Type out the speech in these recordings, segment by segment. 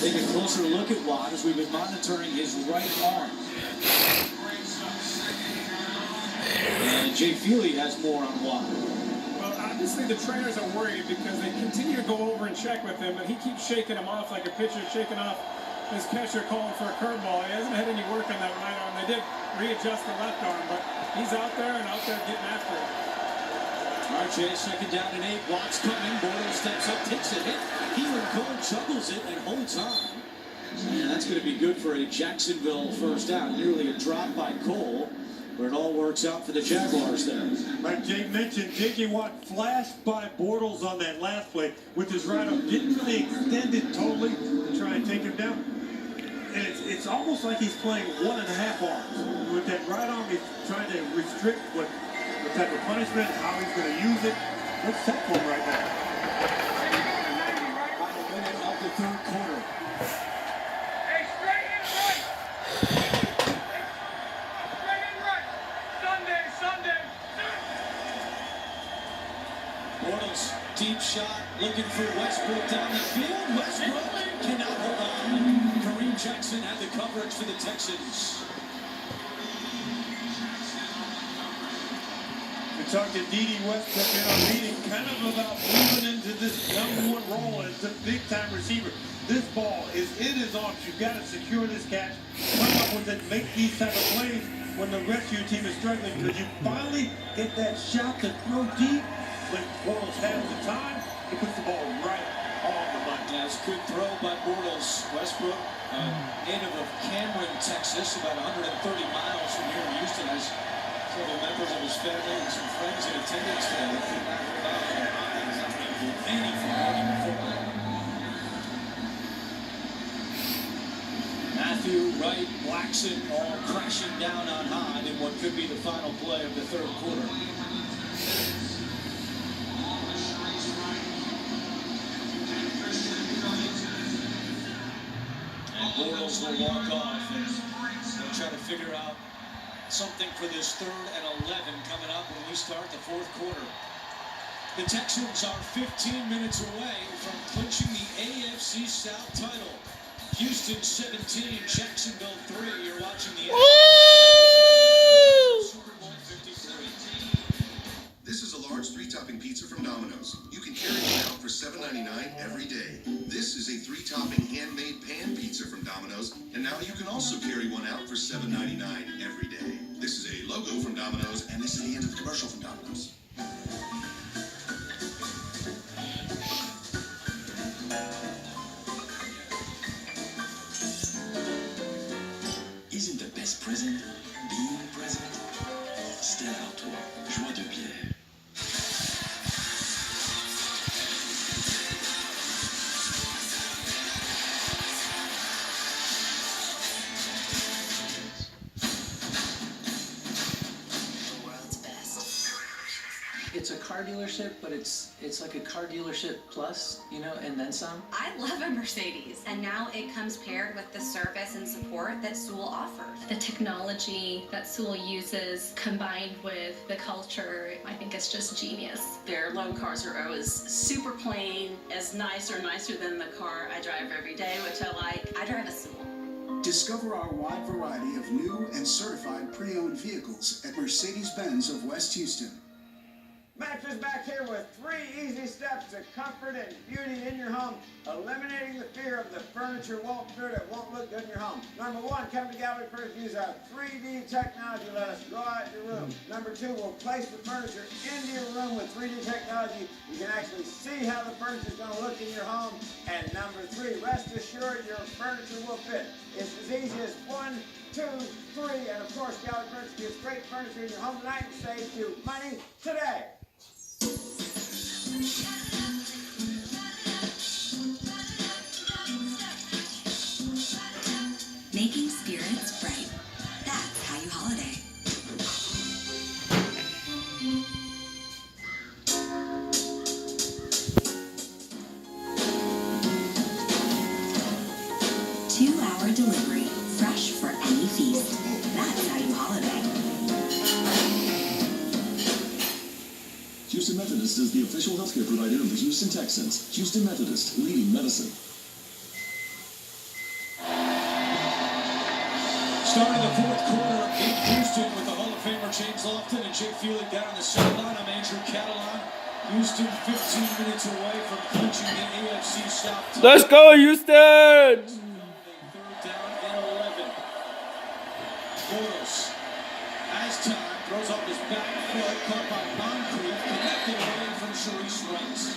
Take a closer look at Watt as we've been monitoring his right arm. And Jay Feely has more on Watt. Well, obviously the trainers are worried because they continue to go over and check with him, and he keeps shaking him off like a pitcher shaking off his catcher calling for a curveball. He hasn't had any work on that right arm. They did readjust the left arm, but he's out there and out there getting after it. All right, Jay, second down and 8. Watt's coming. Bortles steps up, takes a hit. Keelan Cole chuckles it and holds on. And that's going to be good for a Jacksonville first down. Nearly a drop by Cole, but it all works out for the Jaguars there. Like Jake mentioned, J.J. Watt flashed by Bortles on that last play with his right arm. Didn't really extend it totally to try and take him down. And it's almost like he's playing 1.5 arms. With that right arm, he's trying to restrict what type of punishment, how he's going to use it. What's set for him right now? Final minute of the third quarter. Hey, straight and right. Straight and right. Sunday. Bortles, deep shot, looking for Westbrook down the field. Westbrook cannot hold on. Kareem Jackson had the coverage for the Texans. We talked to D.D. Westbrook in our meeting kind of about moving into this #1 role as a big-time receiver. This ball is in his arms. You've got to secure this catch, come up with it, make these type of plays when the rest of your team is struggling, because you finally get that shot to throw deep. When Bortles has the time, he puts the ball right on the money. That's a good throw by Bortles. Westbrook, native of Cameron, Texas, about 130 miles from here in Houston, has several members of his family and some friends in attendance today. Any football. Matthew, Wright, Blackson all crashing down on high in what could be the final play of the third quarter. And Bortles will walk off and they'll try to figure out something for this 3rd and 11 coming up when we start the fourth quarter. The Texans are 15 minutes away from clinching the AFC South title. Houston 17, Jacksonville 3. You're watching the Super Bowl 53. This is a large 3-topping pizza from Domino's. You can carry one out for $7.99 every day. This is a 3-topping handmade pan pizza from Domino's, and now you can also carry one out for $7.99 every day. This is a logo from Domino's, and this is the end of the commercial from Domino's. Isn't the best present being present? Stella Artois, joie de bière. It's a car dealership, but it's like a car dealership plus, you know, and then some. I love a Mercedes, and now it comes paired with the service and support that Sewell offers. The technology that Sewell uses combined with the culture, I think it's just genius. Their loan cars are always super plain, as nice or nicer than the car I drive every day, which I like. I drive a Sewell. Discover our wide variety of new and certified pre-owned vehicles at Mercedes-Benz of West Houston. Max is back here with 3 easy steps to comfort and beauty in your home, eliminating the fear of the furniture won't fit, it won't look good in your home. Number 1, come to Gallery First, use our 3D technology, let us draw out your room. Number 2, we'll place the furniture into your room with 3D technology. You can actually see how the furniture is going to look in your home. And number 3, rest assured your furniture will fit. It's as easy as 1, 2, 3, and of course, Gallery First gives great furniture in your home tonight and saves you money today. Making spirits bright. That's how you holiday. Two-hour delivery, fresh for any feast. That's how you holiday. Houston Methodist is the official healthcare provider of the Houston Texans. Houston Methodist, leading medicine. Start of the fourth quarter in Houston with the Hall of Famer James Lofton and Jake Feely down on the sideline. I'm Andrew Catalan. Houston 15 minutes away from clinching the AFC South. Let's go, Houston! Third down and 11. Bortles has time, throws off his back foot, caught by Moncrief, connected away from Sharice Rice.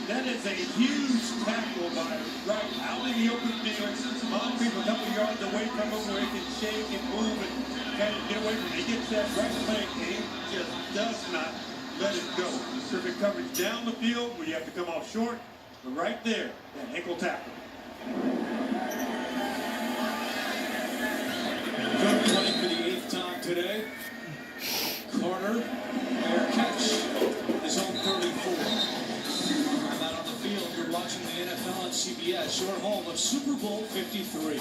That is a huge tackle by Wright out in the open field. Moncrief a couple yards away from him where he can shake and move and kind of get away from it. He gets that right leg and he just does not let it go. Perfect coverage down the field where you have to come off short, but right there, that ankle tackle. Good play for the 8th time today. Carter, fair catch, his own 34. I'm out on the field. You're watching the NFL on CBS, your home of Super Bowl 53.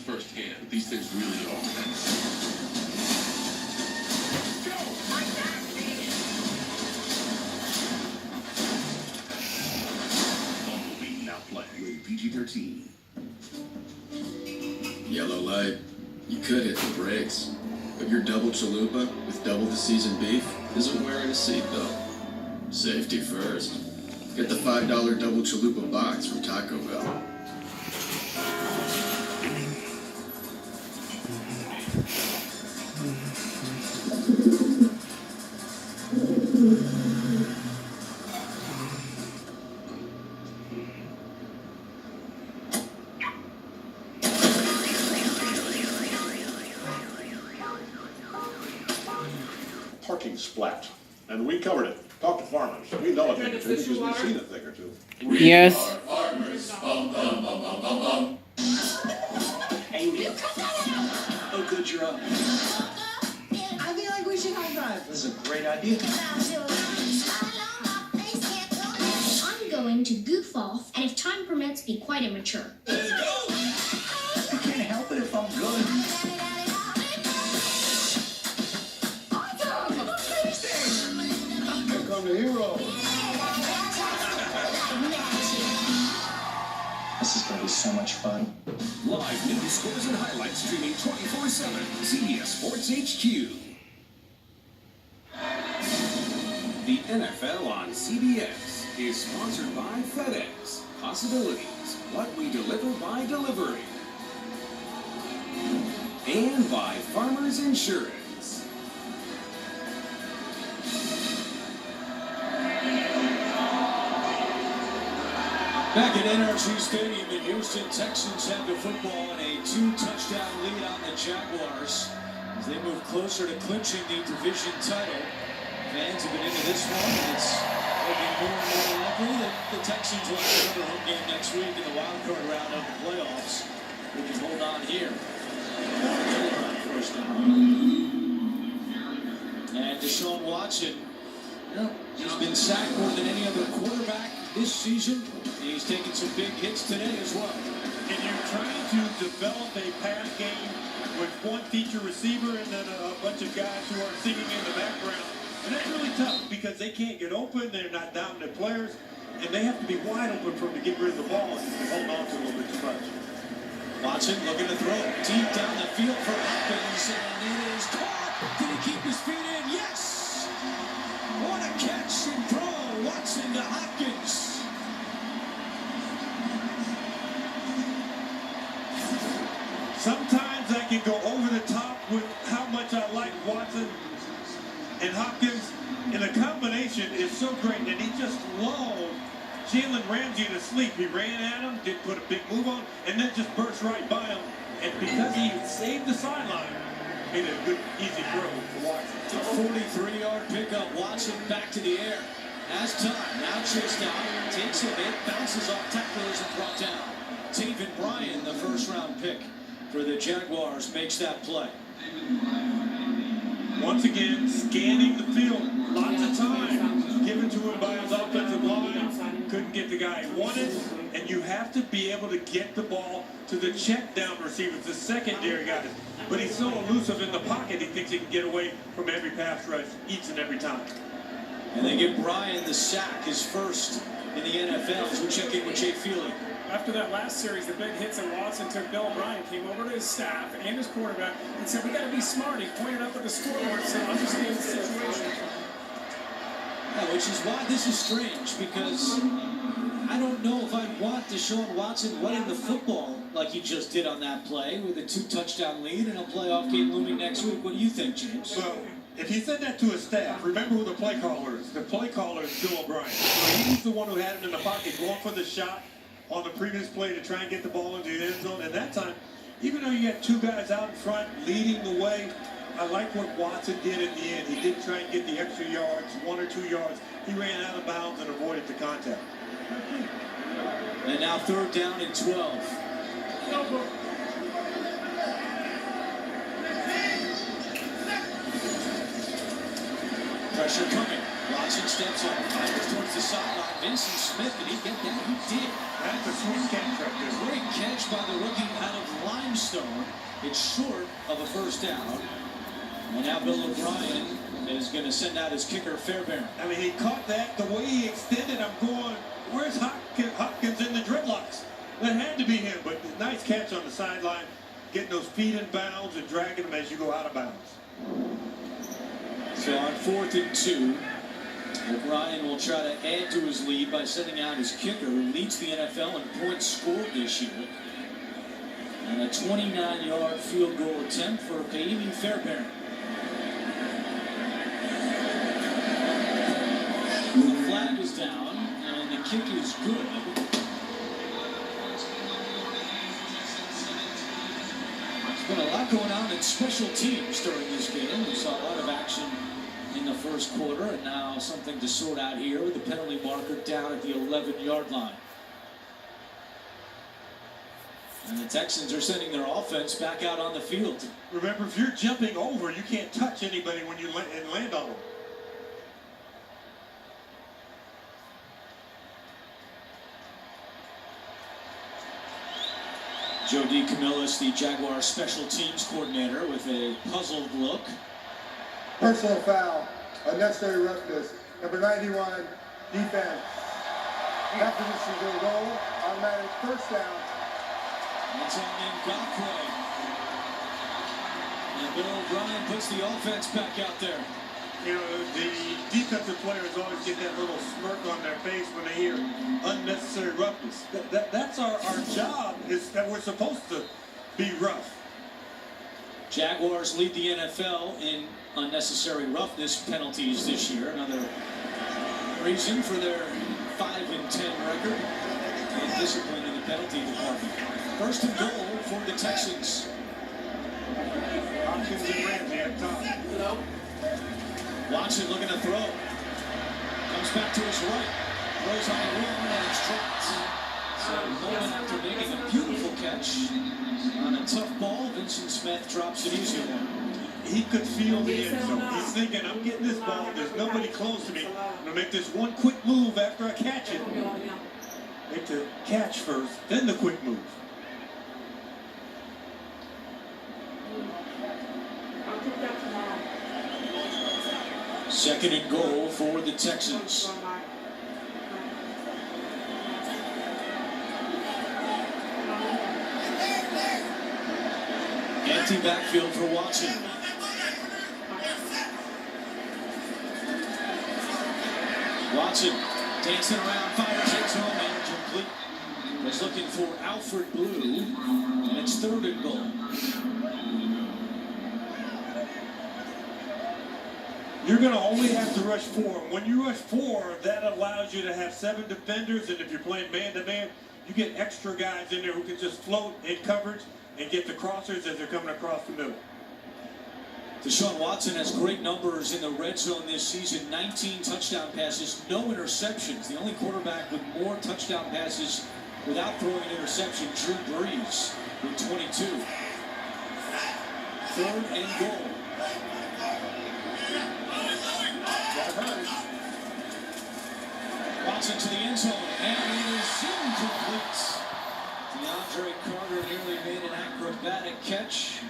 Firsthand, these things really are. Bumblebee now playing with PG-13. Yellow light. You could hit the brakes, but your double chalupa with double the seasoned beef isn't wearing a seatbelt. Safety first. Get the $5 double chalupa box from Taco Bell. Parking splat. And we covered it. Talk to farmers. We know a thing or two because we've seen a thing or two. Yes. Farmers. Bum, bum, bum, bum, bum, bum. Amy. Oh, good, you're up. I feel like we should high five. This is a great idea. I'm going to goof off, and if time permits, be quite immature. Let's go! I can't help it if I'm good. Here come the hero. This is going to be so much fun. Live news, scores, and highlights streaming 24/7. CBS Sports HQ. The NFL on CBS is sponsored by FedEx. Possibilities, what we deliver by delivery. And by Farmers Insurance. Back at NRG Stadium in Houston, Texans have the football and a 2-touchdown lead on the Jaguars as they move closer to clinching the division title. Fans have been into this one, and it's looking more and more likely that the Texans will have another home game next week in the wild card round of the playoffs. We can hold on here. First down. And Deshaun Watson, well, he's been sacked more than any other quarterback this season. He's taken some big hits today as well. And you're trying to develop a pass game with one feature receiver and then a bunch of guys who are singing in the background. And that's really tough because they can't get open, they're not dominant players, and they have to be wide open for them to get rid of the ball and hold on to a little bit too much. Watson looking to throw deep down the field for Hopkins, and it is caught. Did he keep his feet in? Yes! What a catch and throw. Watson to Hopkins. Sometimes I can go over the top with how much I like Watson and Hopkins, and the combination is so great, and he just lulled Jalen Ramsey to sleep. He ran at him, didn't put a big move on, and then just burst right by him, and because he saved the sideline, made a good, easy throw to Watson. A 43-yard pickup. Watson back to the air. Has time. Now chased out. Takes a hit. Bounces off tacklers and brought down. David Bryan, the first-round pick for the Jaguars, makes that play. Once again, scanning the field. Lots of time given to him by his offensive line. Couldn't get the guy he wanted. And you have to be able to get the ball to the check down receivers, the secondary guys. But he's so elusive in the pocket, he thinks he can get away from every pass rush each and every time. And they give Bryan the sack, his first in the NFL, as we check in with Jay Feely. After that last series, the big hits that Watson took, Bill O'Brien came over to his staff and his quarterback and said, we got to be smart. He pointed up at the scoreboard and said, understand the situation. Yeah, which is why this is strange, because I don't know if I'd want Deshaun Watson running the football like he just did on that play with a 2-touchdown lead and a playoff game looming next week. What do you think, James? Well, if he said that to his staff, remember who the play caller is. The play caller is Bill O'Brien. So he's the one who had him in the pocket going for the shot on the previous play to try and get the ball into the end zone. And that time, even though you had two guys out in front leading the way, I like what Watson did in the end. He did try and get the extra yards, 1 or 2 yards. He ran out of bounds and avoided the contact. And now 3rd down and 12. Pressure coming. Watson steps up, fires towards the sideline. Vincent Smith, did he get that? He did. That's a sweet catch right there. Great catch by the rookie out of Limestone. It's short of a first down. And now Bill O'Brien is going to send out his kicker, Fairbairn. I mean, he caught that. The way he extended, I'm going, where's Hopkins in the dreadlocks? That had to be him, but nice catch on the sideline. Getting those feet in bounds and dragging them as you go out of bounds. So on 4th and 2, O'Brien will try to add to his lead by sending out his kicker, who leads the NFL in points scored this year. And a 29-yard field goal attempt for Kaimi Fairbairn. The flag is down, and the kick is good. There's been a lot going on in special teams during this game. We saw a lot of action in the first quarter, and now something to sort out here with the penalty marker down at the 11-yard line. And the Texans are sending their offense back out on the field. Remember, if you're jumping over, you can't touch anybody when you land on them. Joe DeCamillis, the Jaguars special teams coordinator, with a puzzled look. Personal foul, unnecessary roughness, number 91, defense. After this is a goal, automatic first down. That's on Ngakwe. And Bill O'Brien puts the offense back out there. You know, the defensive players always get that little smirk on their face when they hear unnecessary roughness. That's our job, is that we're supposed to be rough. Jaguars lead the NFL in unnecessary roughness penalties this year. Another reason for their 5-10 record and discipline in the penalty department. 1st and goal for the Texans. Hopkins and Ramsey up top. Watson looking to throw. Comes back to his right. Throws on the run and it's dropped. So Mullen, after making a beautiful catch on a tough ball, Vincent Smith drops an easy one. He could feel the end zone. He's thinking, I'm getting this ball. There's nobody close to me. I'm going to make this one quick move after I catch it. Make the catch first, then the quick move. Second and goal for the Texans. Empty backfield for Watson. Watson dancing around, fires it home and complete. Was looking for Alfred Blue, and it's 3rd and goal. You're going to only have to rush 4. When you rush 4, that allows you to have 7 defenders, and if you're playing man-to-man, you get extra guys in there who can just float in coverage and get the crossers as they're coming across the middle. Deshaun Watson has great numbers in the red zone this season. 19 touchdown passes, no interceptions. The only quarterback with more touchdown passes without throwing an interception, Drew Brees with 22. 3rd and goal. Watson to the end zone, and it is incomplete. DeAndre Carter nearly made an acrobatic catch,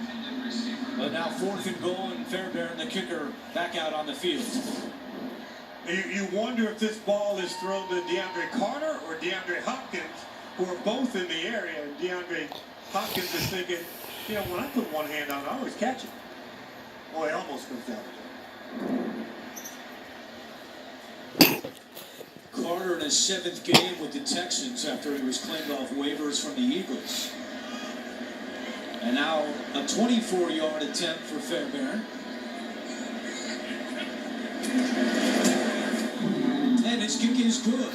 but now 4th and goal, and Fairbairn, the kicker, back out on the field. You wonder if this ball is thrown to DeAndre Carter or DeAndre Hopkins, who are both in the area. And DeAndre Hopkins is thinking, you know, when I put one hand on, I always catch it. Boy, it almost comes down to it. Carter in his 7th game with the Texans after he was claimed off waivers from the Eagles. And now a 24-yard attempt for Fairbairn. And his kick is good.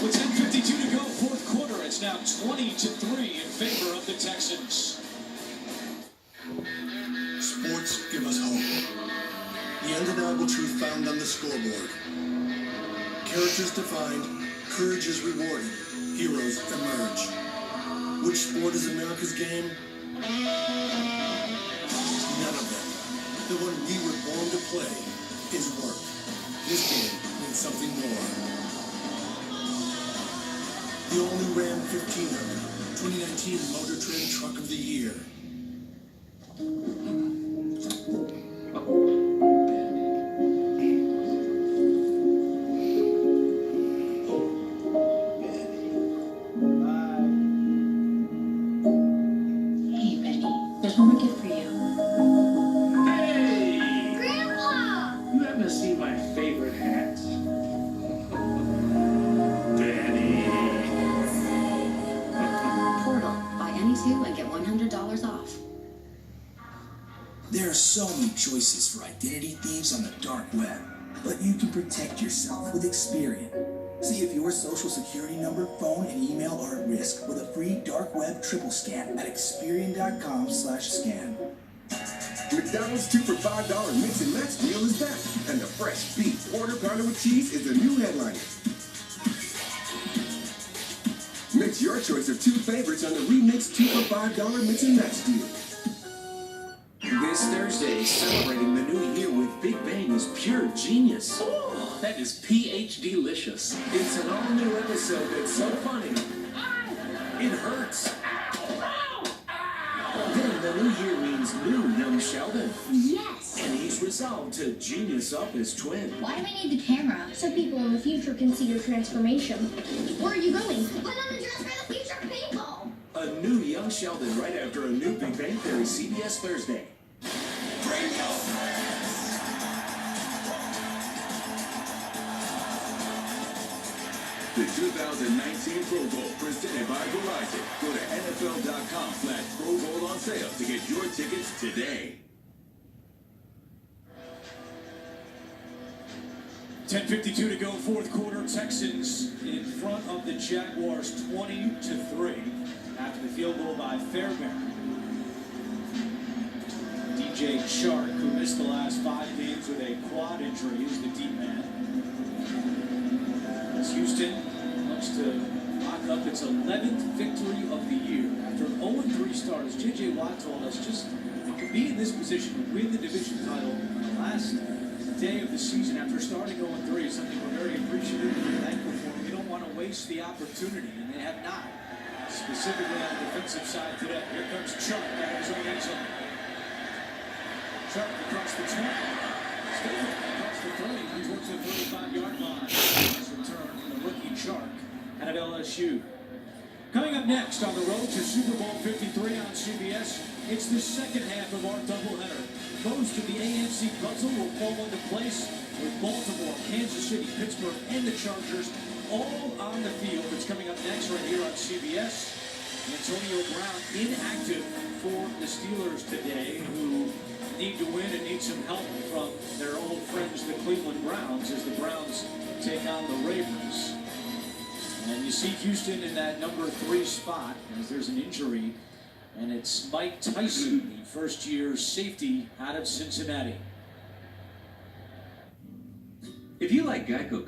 With 10:52 to go, 4th quarter, it's now 20-3 in favor of the Texans. Sports give us hope. The undeniable truth found on the scoreboard. Characters defined, courage is rewarded, heroes emerge. Which sport is America's game? None of them. The one we were born to play is work. This game means something more. The all-new Ram 1500, 2019 Motor Trend Truck of the Year. Hey, Benny, there's one more gift for you. Hey! Grandpa! You haven't seen my favorite hat. Danny. Portal. Buy any two and get $100 off. There are so many choices for identity thieves on the dark web, but you can protect yourself with Experian. See if your social security number, phone, and email are at risk with a free dark web triple scan at Experian.com/scan. McDonald's 2 for $5 mix and match deal is back, and the fresh beef quarter pounder with cheese is the new headliner. Mix your choice of 2 favorites on the remixed 2 for $5 mix and match deal. This Thursday, celebrating the new year with Big Bang is pure genius. Oh, that is PhD-licious. It's an all-new episode that's so funny, it hurts. Then the new year means new young Sheldon. Yes. And he's resolved to genius up his twin. Why do we need the camera? So people in the future can see your transformation. Where are you going? Put on the dress for the future people. A new young Sheldon right after a new Big Bang Theory, CBS Thursday. The 2019 Pro Bowl presented by Verizon. Go to NFL.com/Pro Bowl on sale to get your tickets today. 10:52 to go, 4th quarter. Texans in front of the Jaguars 20-3 after the field goal by Fairbairn. DJ Chark, who missed the last 5 games with a quad injury, is the deep man. As Houston looks to lock up its 11th victory of the year after an 0-3 start. As J.J. Watt told us, just to be in this position to win the division title on the last day of the season after starting 0-3 is something we're very appreciative and thankful for. We don't want to waste the opportunity, and they have not. Specifically on the defensive side today. Here comes Chark out of his own end zone. Chark across the 20. Staying across the 30. He works the 35-yard line. Nice return from the rookie Chark out of LSU. Coming up next on the road to Super Bowl 53 on CBS, it's the second half of our doubleheader. Most of the AFC puzzle will fall into place with Baltimore, Kansas City, Pittsburgh, and the Chargers all on the field. It's coming up next right here on CBS. Antonio Brown inactive for the Steelers today, who need to win and need some help from their old friends, the Cleveland Browns, as the Browns take on the Ravens. And you see Houston in that number 3 spot as there's an injury, and it's Mike Tyson, the first-year safety out of Cincinnati. If you like Geico